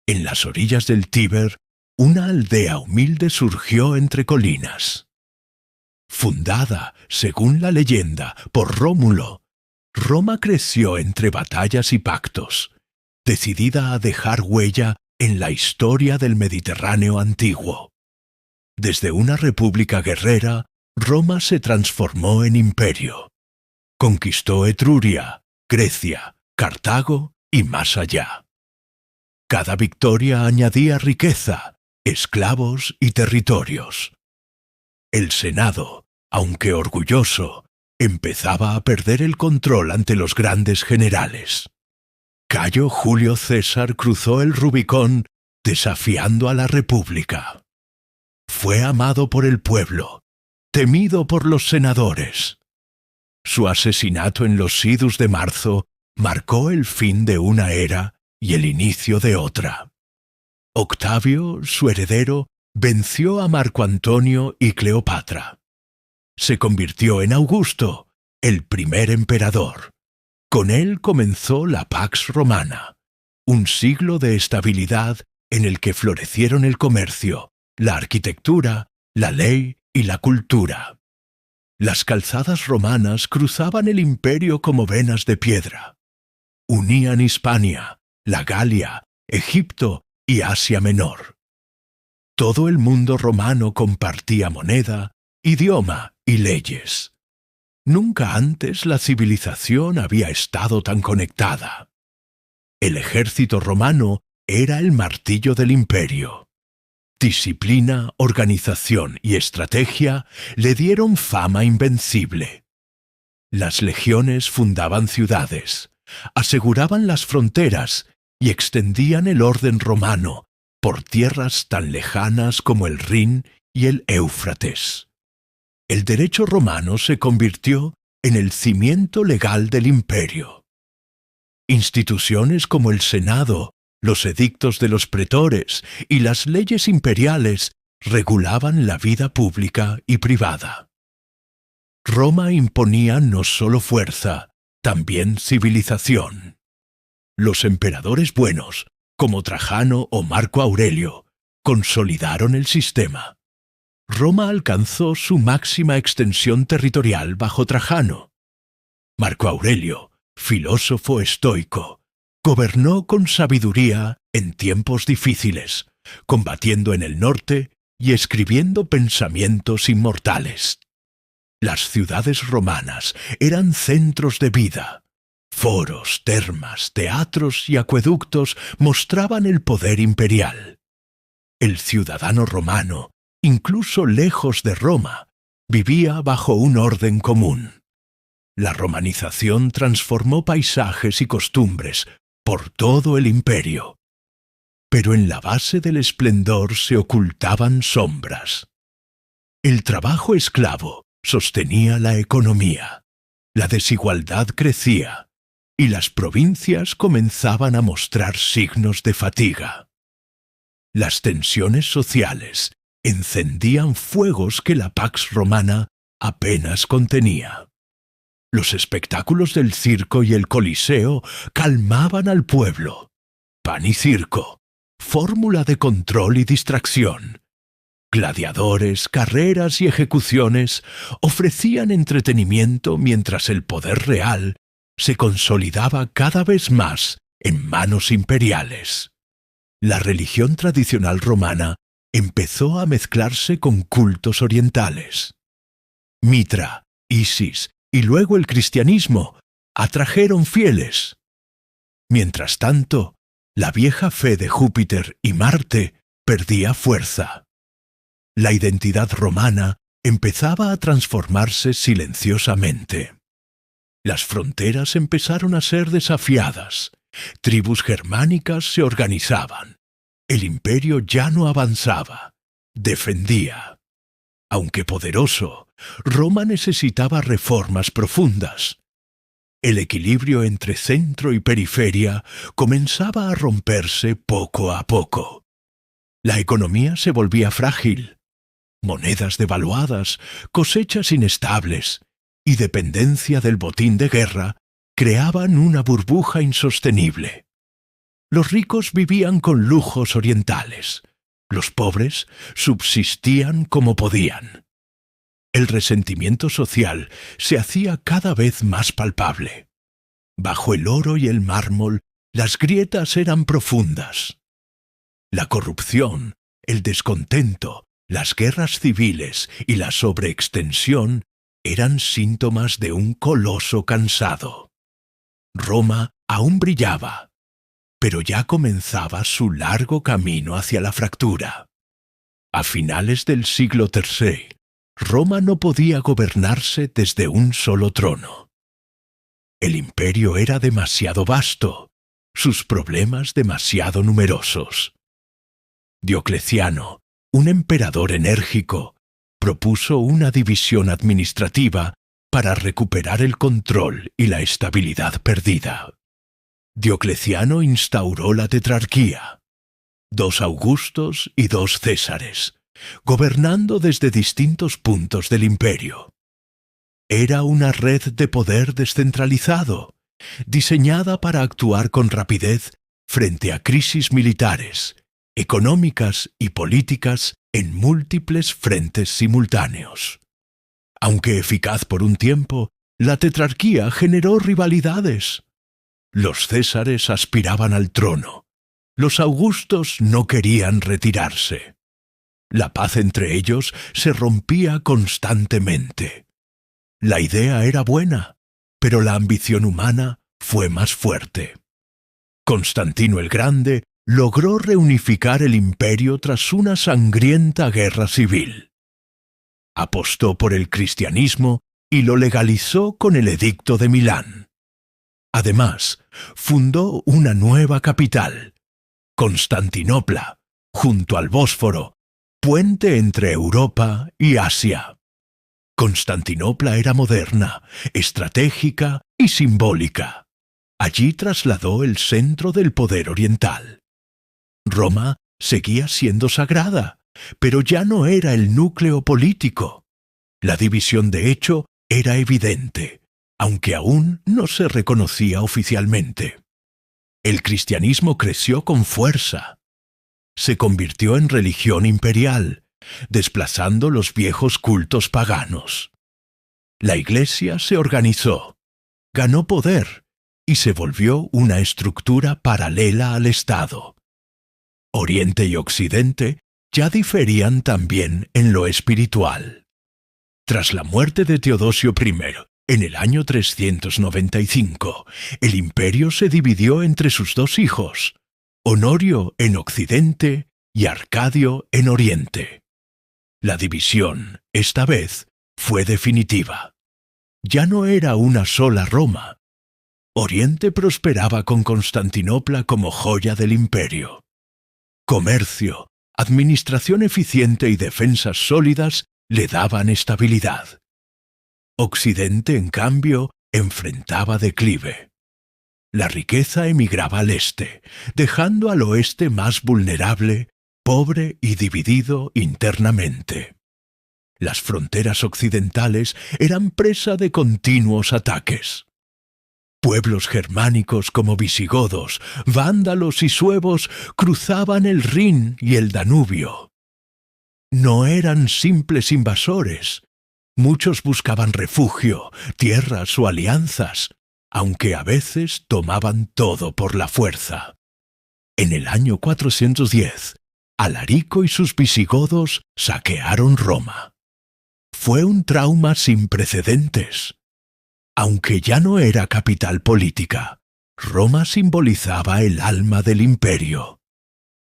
En las orillas del Tíber, una aldea humilde surgió entre colinas. Fundada, según la leyenda, por Rómulo, Roma creció entre batallas y pactos, decidida a dejar huella en la historia del Mediterráneo antiguo. Desde una república guerrera, Roma se transformó en imperio. Conquistó Etruria, Grecia, Cartago y más allá. Cada victoria añadía riqueza, esclavos y territorios. El Senado, aunque orgulloso, empezaba a perder el control ante los grandes generales. Cayo Julio César cruzó el Rubicón desafiando a la República. Fue amado por el pueblo, temido por los senadores. Su asesinato en los Idus de marzo marcó el fin de una era y el inicio de otra. Octavio, su heredero, venció a Marco Antonio y Cleopatra. Se convirtió en Augusto, el primer emperador. Con él comenzó la Pax Romana, un siglo de estabilidad en el que florecieron el comercio, la arquitectura, la ley y la cultura. Las calzadas romanas cruzaban el imperio como venas de piedra. Unían Hispania, la Galia, Egipto y Asia Menor. Todo el mundo romano compartía moneda, idioma y leyes. Nunca antes la civilización había estado tan conectada. El ejército romano era el martillo del imperio. Disciplina, organización y estrategia le dieron fama invencible. Las legiones fundaban ciudades, aseguraban las fronteras y extendían el orden romano por tierras tan lejanas como el Rin y el Éufrates. El derecho romano se convirtió en el cimiento legal del imperio. Instituciones como el Senado, los edictos de los pretores y las leyes imperiales regulaban la vida pública y privada. Roma imponía no solo fuerza, también civilización. Los emperadores buenos, como Trajano o Marco Aurelio, consolidaron el sistema. Roma alcanzó su máxima extensión territorial bajo Trajano. Marco Aurelio, filósofo estoico, gobernó con sabiduría en tiempos difíciles, combatiendo en el norte y escribiendo pensamientos inmortales. Las ciudades romanas eran centros de vida. Foros, termas, teatros y acueductos mostraban el poder imperial. El ciudadano romano, incluso lejos de Roma, vivía bajo un orden común. La romanización transformó paisajes y costumbres por todo el imperio. Pero en la base del esplendor se ocultaban sombras. El trabajo esclavo sostenía la economía, la desigualdad crecía y las provincias comenzaban a mostrar signos de fatiga. Las tensiones sociales encendían fuegos que la Pax Romana apenas contenía. Los espectáculos del circo y el Coliseo calmaban al pueblo. Pan y circo, fórmula de control y distracción. Gladiadores, carreras y ejecuciones ofrecían entretenimiento mientras el poder real se consolidaba cada vez más en manos imperiales. La religión tradicional romana empezó a mezclarse con cultos orientales. Mitra, Isis y luego el cristianismo atrajeron fieles. Mientras tanto, la vieja fe de Júpiter y Marte perdía fuerza. La identidad romana empezaba a transformarse silenciosamente. Las fronteras empezaron a ser desafiadas. Tribus germánicas se organizaban. El imperio ya no avanzaba, defendía. Aunque poderoso, Roma necesitaba reformas profundas. El equilibrio entre centro y periferia comenzaba a romperse poco a poco. La economía se volvía frágil. Monedas devaluadas, cosechas inestables y dependencia del botín de guerra creaban una burbuja insostenible. Los ricos vivían con lujos orientales. Los pobres subsistían como podían. El resentimiento social se hacía cada vez más palpable. Bajo el oro y el mármol, las grietas eran profundas. La corrupción, el descontento, las guerras civiles y la sobreextensión eran síntomas de un coloso cansado. Roma aún brillaba, pero ya comenzaba su largo camino hacia la fractura. A finales del siglo III, Roma no podía gobernarse desde un solo trono. El imperio era demasiado vasto, sus problemas demasiado numerosos. Diocleciano, un emperador enérgico, propuso una división administrativa para recuperar el control y la estabilidad perdida. Diocleciano instauró la tetrarquía, 2 Augustos y 2 Césares, gobernando desde distintos puntos del imperio. Era una red de poder descentralizado, diseñada para actuar con rapidez frente a crisis militares, económicas y políticas en múltiples frentes simultáneos. Aunque eficaz por un tiempo, la tetrarquía generó rivalidades. Los Césares aspiraban al trono. Los Augustos no querían retirarse. La paz entre ellos se rompía constantemente. La idea era buena, pero la ambición humana fue más fuerte. Constantino el Grande logró reunificar el imperio tras una sangrienta guerra civil. Apostó por el cristianismo y lo legalizó con el Edicto de Milán. Además, fundó una nueva capital, Constantinopla, junto al Bósforo, puente entre Europa y Asia. Constantinopla era moderna, estratégica y simbólica. Allí trasladó el centro del poder oriental. Roma seguía siendo sagrada, pero ya no era el núcleo político. La división de hecho era evidente, aunque aún no se reconocía oficialmente. El cristianismo creció con fuerza. Se convirtió en religión imperial, desplazando los viejos cultos paganos. La Iglesia se organizó, ganó poder y se volvió una estructura paralela al Estado. Oriente y Occidente ya diferían también en lo espiritual. Tras la muerte de Teodosio I, en el año 395, el imperio se dividió entre sus 2 hijos, Honorio en Occidente y Arcadio en Oriente. La división, esta vez, fue definitiva. Ya no era una sola Roma. Oriente prosperaba con Constantinopla como joya del imperio. Comercio, administración eficiente y defensas sólidas le daban estabilidad. Occidente, en cambio, enfrentaba declive. La riqueza emigraba al este, dejando al oeste más vulnerable, pobre y dividido internamente. Las fronteras occidentales eran presa de continuos ataques. Pueblos germánicos como visigodos, vándalos y suevos cruzaban el Rin y el Danubio. No eran simples invasores. Muchos buscaban refugio, tierras o alianzas, aunque a veces tomaban todo por la fuerza. En el año 410, Alarico y sus visigodos saquearon Roma. Fue un trauma sin precedentes. Aunque ya no era capital política, Roma simbolizaba el alma del imperio.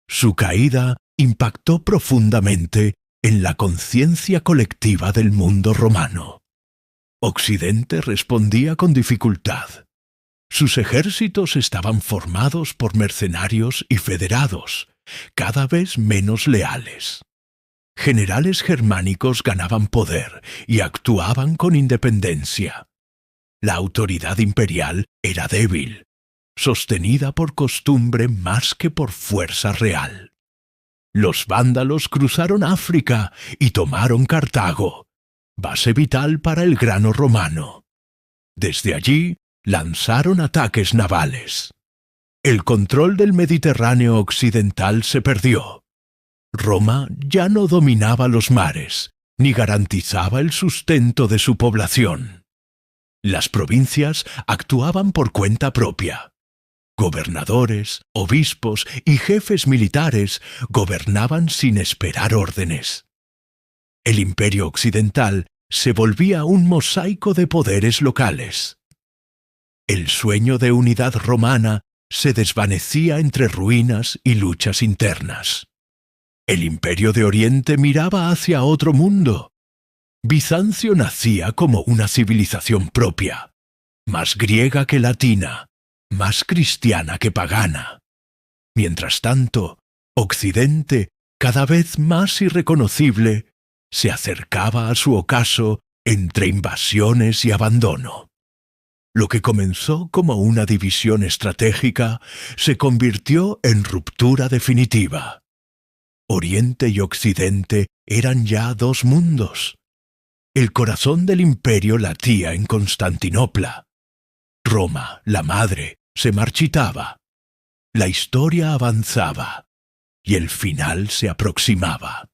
Su caída impactó profundamente en la conciencia colectiva del mundo romano. Occidente respondía con dificultad. Sus ejércitos estaban formados por mercenarios y federados, cada vez menos leales. Generales germánicos ganaban poder y actuaban con independencia. La autoridad imperial era débil, sostenida por costumbre más que por fuerza real. Los vándalos cruzaron África y tomaron Cartago, base vital para el grano romano. Desde allí lanzaron ataques navales. El control del Mediterráneo occidental se perdió. Roma ya no dominaba los mares, ni garantizaba el sustento de su población. Las provincias actuaban por cuenta propia. Gobernadores, obispos y jefes militares gobernaban sin esperar órdenes. El imperio occidental se volvía un mosaico de poderes locales. El sueño de unidad romana se desvanecía entre ruinas y luchas internas. El imperio de Oriente miraba hacia otro mundo. Bizancio nacía como una civilización propia, más griega que latina, más cristiana que pagana. Mientras tanto, Occidente, cada vez más irreconocible, se acercaba a su ocaso entre invasiones y abandono. Lo que comenzó como una división estratégica se convirtió en ruptura definitiva. Oriente y Occidente eran ya dos mundos. El corazón del imperio latía en Constantinopla. Roma, la madre, se marchitaba. La historia avanzaba y el final se aproximaba.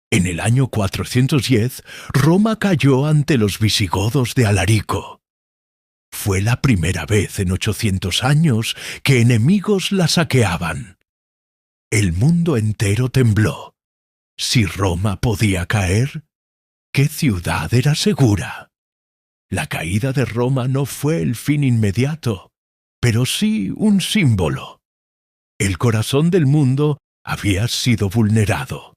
En el año 410, Roma cayó ante los visigodos de Alarico. Fue la primera vez en 800 años que enemigos la saqueaban. El mundo entero tembló. Si Roma podía caer, ¿qué ciudad era segura? La caída de Roma no fue el fin inmediato, pero sí un símbolo. El corazón del mundo había sido vulnerado.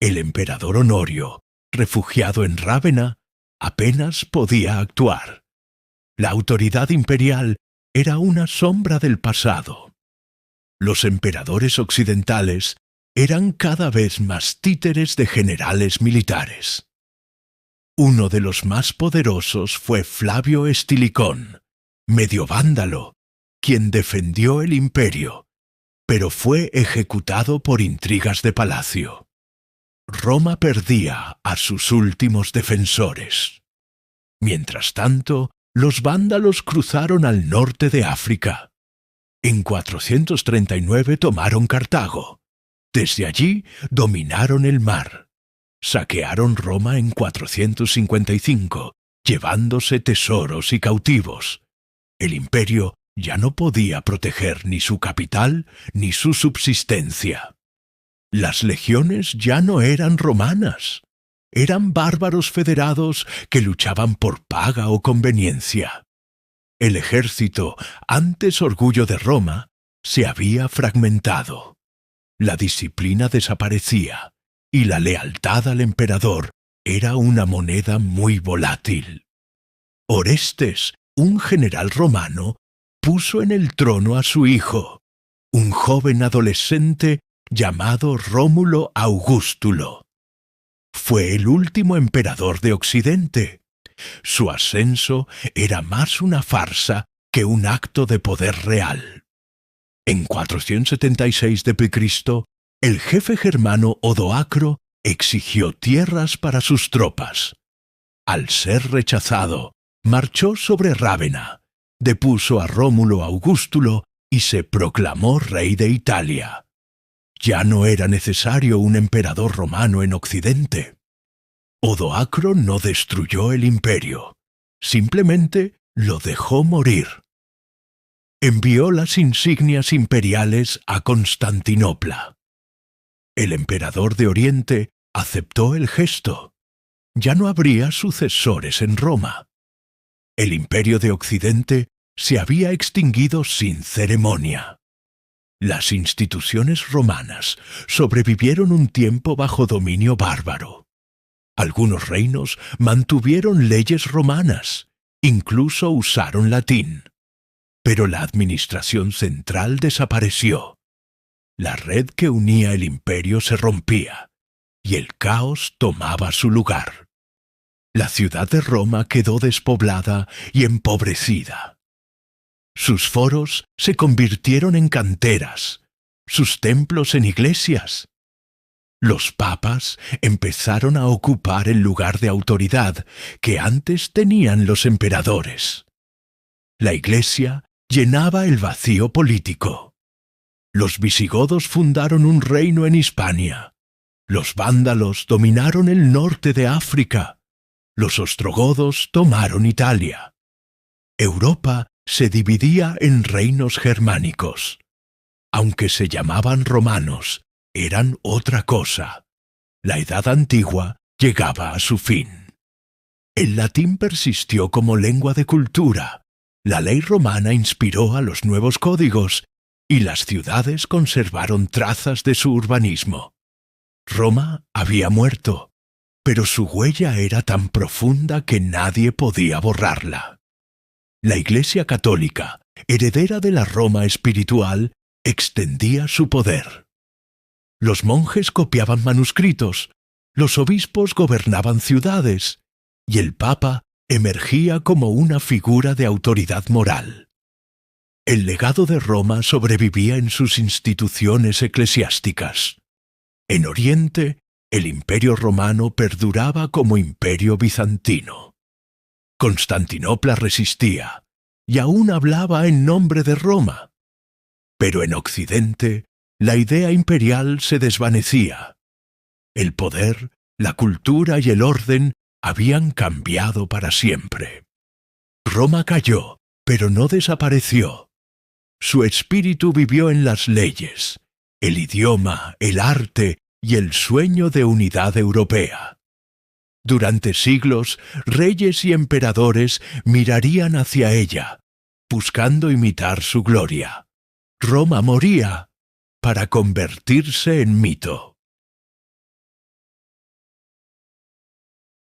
El emperador Honorio, refugiado en Rávena, apenas podía actuar. La autoridad imperial era una sombra del pasado. Los emperadores occidentales eran cada vez más títeres de generales militares. Uno de los más poderosos fue Flavio Estilicón, medio vándalo, quien defendió el imperio, pero fue ejecutado por intrigas de palacio. Roma perdía a sus últimos defensores. Mientras tanto, los vándalos cruzaron al norte de África. En 439 tomaron Cartago. Desde allí dominaron el mar. Saquearon Roma en 455, llevándose tesoros y cautivos. El imperio ya no podía proteger ni su capital ni su subsistencia. Las legiones ya no eran romanas. Eran bárbaros federados que luchaban por paga o conveniencia. El ejército, antes orgullo de Roma, se había fragmentado. La disciplina desaparecía y la lealtad al emperador era una moneda muy volátil. Orestes, un general romano, puso en el trono a su hijo, un joven adolescente llamado Rómulo Augustulo. Fue el último emperador de Occidente. Su ascenso era más una farsa que un acto de poder real. En 476 d.C., el jefe germano Odoacro exigió tierras para sus tropas. Al ser rechazado, marchó sobre Rávena, depuso a Rómulo Augustulo y se proclamó rey de Italia. Ya no era necesario un emperador romano en Occidente. Odoacro no destruyó el imperio, simplemente lo dejó morir. Envió las insignias imperiales a Constantinopla. El emperador de Oriente aceptó el gesto. Ya no habría sucesores en Roma. El imperio de Occidente se había extinguido sin ceremonia. Las instituciones romanas sobrevivieron un tiempo bajo dominio bárbaro. Algunos reinos mantuvieron leyes romanas, incluso usaron latín. Pero la administración central desapareció. La red que unía el imperio se rompía, y el caos tomaba su lugar. La ciudad de Roma quedó despoblada y empobrecida. Sus foros se convirtieron en canteras, sus templos en iglesias. Los papas empezaron a ocupar el lugar de autoridad que antes tenían los emperadores. La iglesia llenaba el vacío político. Los visigodos fundaron un reino en Hispania. Los vándalos dominaron el norte de África. Los ostrogodos tomaron Italia. Europa se dividía en reinos germánicos. Aunque se llamaban romanos, eran otra cosa. La Edad Antigua llegaba a su fin. El latín persistió como lengua de cultura. La ley romana inspiró a los nuevos códigos y las ciudades conservaron trazas de su urbanismo. Roma había muerto, pero su huella era tan profunda que nadie podía borrarla. La Iglesia católica, heredera de la Roma espiritual, extendía su poder. Los monjes copiaban manuscritos, los obispos gobernaban ciudades, y el Papa emergía como una figura de autoridad moral. El legado de Roma sobrevivía en sus instituciones eclesiásticas. En Oriente, el Imperio romano perduraba como Imperio bizantino. Constantinopla resistía, y aún hablaba en nombre de Roma. Pero en Occidente, la idea imperial se desvanecía. El poder, la cultura y el orden habían cambiado para siempre. Roma cayó, pero no desapareció. Su espíritu vivió en las leyes, el idioma, el arte y el sueño de unidad europea. Durante siglos, reyes y emperadores mirarían hacia ella, buscando imitar su gloria. Roma moría para convertirse en mito.